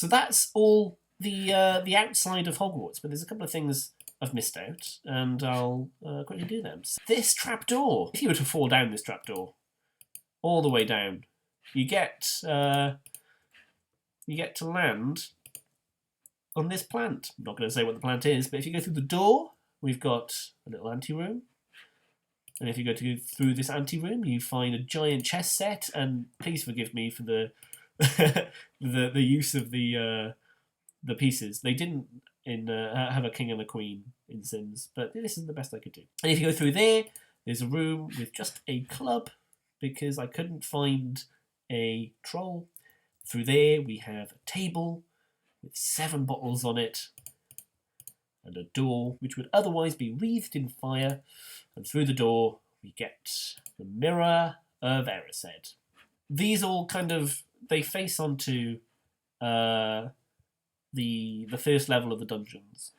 So that's all the outside of Hogwarts, but there's a couple of things I've missed out, and I'll quickly do them. This trapdoor. If you were to fall down this trapdoor, all the way down, you get to land on this plant. I'm not going to say what the plant is, but if you go through the door, we've got a little anteroom. And if you go through this anteroom, you find a giant chess set. And please forgive me for the the use of the pieces. They didn't have a king and a queen in Sims, but this is the best I could do. And if you go through there, there's a room with just a club because I couldn't find a troll. Through there, we have a table with 7 bottles on it and a door which would otherwise be wreathed in fire. And through the door, we get the Mirror of Erised. These all they face onto the first level of the dungeons.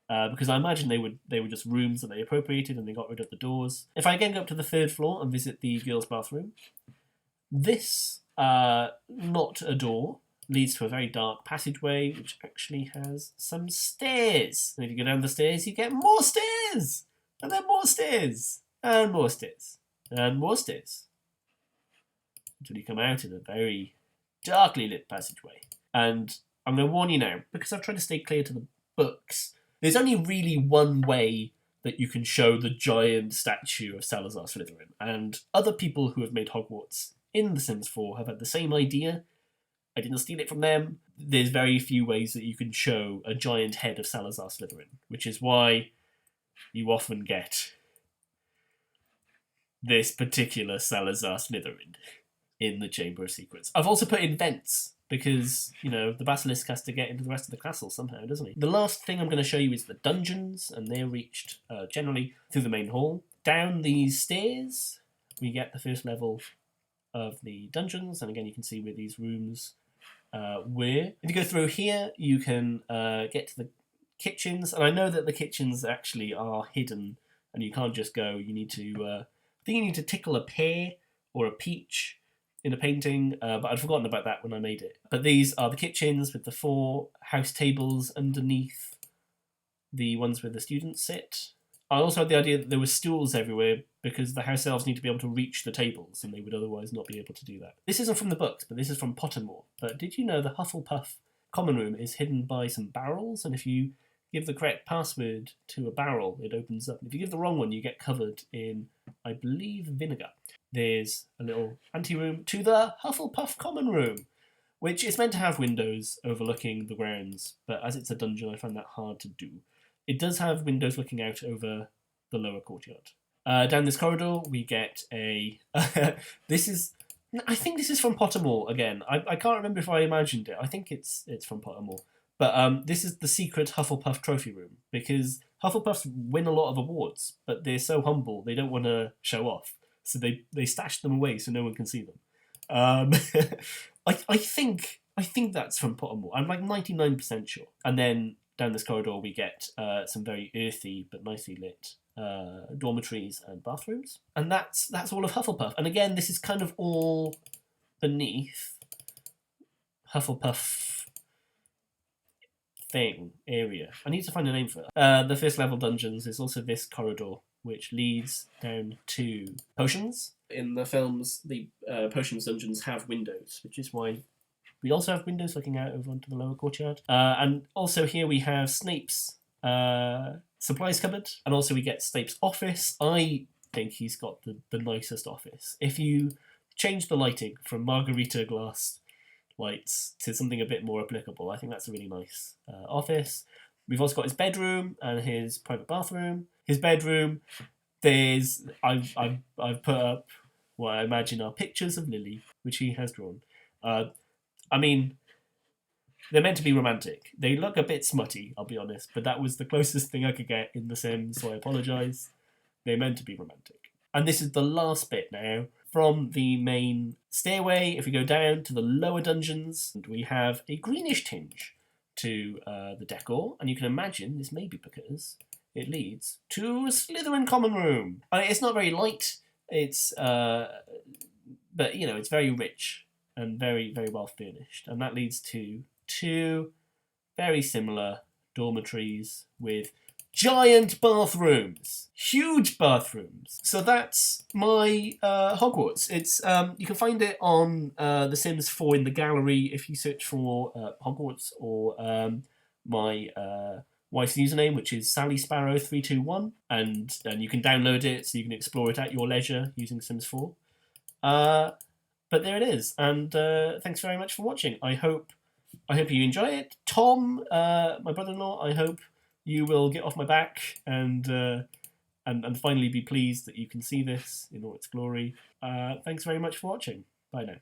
Because I imagine they were just rooms that they appropriated and they got rid of the doors. If I again go up to the 3rd floor and visit the girls' bathroom, this, not a door, leads to a very dark passageway which actually has some stairs. And if you go down the stairs, you get more stairs! And then more stairs! And more stairs! And more stairs. Until you come out in a very darkly lit passageway. And I'm going to warn you now, because I've tried to stay clear to the books, there's only really one way that you can show the giant statue of Salazar Slytherin. And other people who have made Hogwarts in The Sims 4 have had the same idea. I didn't steal it from them. There's very few ways that you can show a giant head of Salazar Slytherin, which is why you often get this particular Salazar Slytherin in the Chamber of Secrets. I've also put in vents, because, the basilisk has to get into the rest of the castle somehow, doesn't he? The last thing I'm going to show you is the dungeons, and they're reached generally through the main hall. Down these stairs, we get the first level of the dungeons, and again you can see where these rooms were. If you go through here, you can get to the kitchens, and I know that the kitchens actually are hidden, and you can't just go. You need to, I think you need to tickle a pear or a peach in a painting, but I'd forgotten about that when I made it. But these are the kitchens with the 4 house tables underneath the ones where the students sit. I also had the idea that there were stools everywhere because the house elves need to be able to reach the tables and they would otherwise not be able to do that. This isn't from the books, but this is from Pottermore. But did you know the Hufflepuff common room is hidden by some barrels, and if you give the correct password to a barrel, it opens up. If you give the wrong one, you get covered in, I believe, vinegar. There's a little anteroom to the Hufflepuff common room, which is meant to have windows overlooking the grounds, but as it's a dungeon, I find that hard to do. It does have windows looking out over the lower courtyard. Down this corridor, we get a... I think this is from Pottermore again. I can't remember if I imagined it. I think it's from Pottermore. But this is the secret Hufflepuff trophy room, because Hufflepuffs win a lot of awards, but they're so humble, they don't want to show off. So they stash them away so no one can see them. I think that's from Pottermore. I'm like 99% sure. And then down this corridor we get some very earthy but nicely lit dormitories and bathrooms. And that's all of Hufflepuff. And again, this is kind of all beneath Hufflepuff area. I need to find a name for it. The first level dungeons is also this corridor, which leads down to potions. In the films, the potions dungeons have windows, which is why we also have windows looking out over onto the lower courtyard. And also here we have Snape's supplies cupboard, and also we get Snape's office. I think he's got the nicest office. If you change the lighting from margarita glass lights to something a bit more applicable, I think that's a really nice office. We've also got his bedroom and his private bathroom. His bedroom, I've put up what I imagine are pictures of Lily, which he has drawn. I mean, they're meant to be romantic. They look a bit smutty, I'll be honest, but that was the closest thing I could get in The Sims, so I apologise. They're meant to be romantic. And this is the last bit now. From the main stairway, if we go down to the lower dungeons, we have a greenish tinge to the decor, and you can imagine this may be because it leads to a Slytherin common room. I mean, it's not very light, but it's very rich and very, very well furnished, and that leads to two very similar dormitories with giant bathrooms, huge bathrooms. So that's my Hogwarts. It's you can find it on The Sims 4 in the gallery if you search for Hogwarts, or my wife's username, which is SallySparrow321, and you can download it so you can explore it at your leisure using Sims 4. But there it is, and thanks very much for watching. I hope you enjoy it. Tom, my brother-in-law, I hope you will get off my back and finally be pleased that you can see this in all its glory. Thanks very much for watching. Bye now.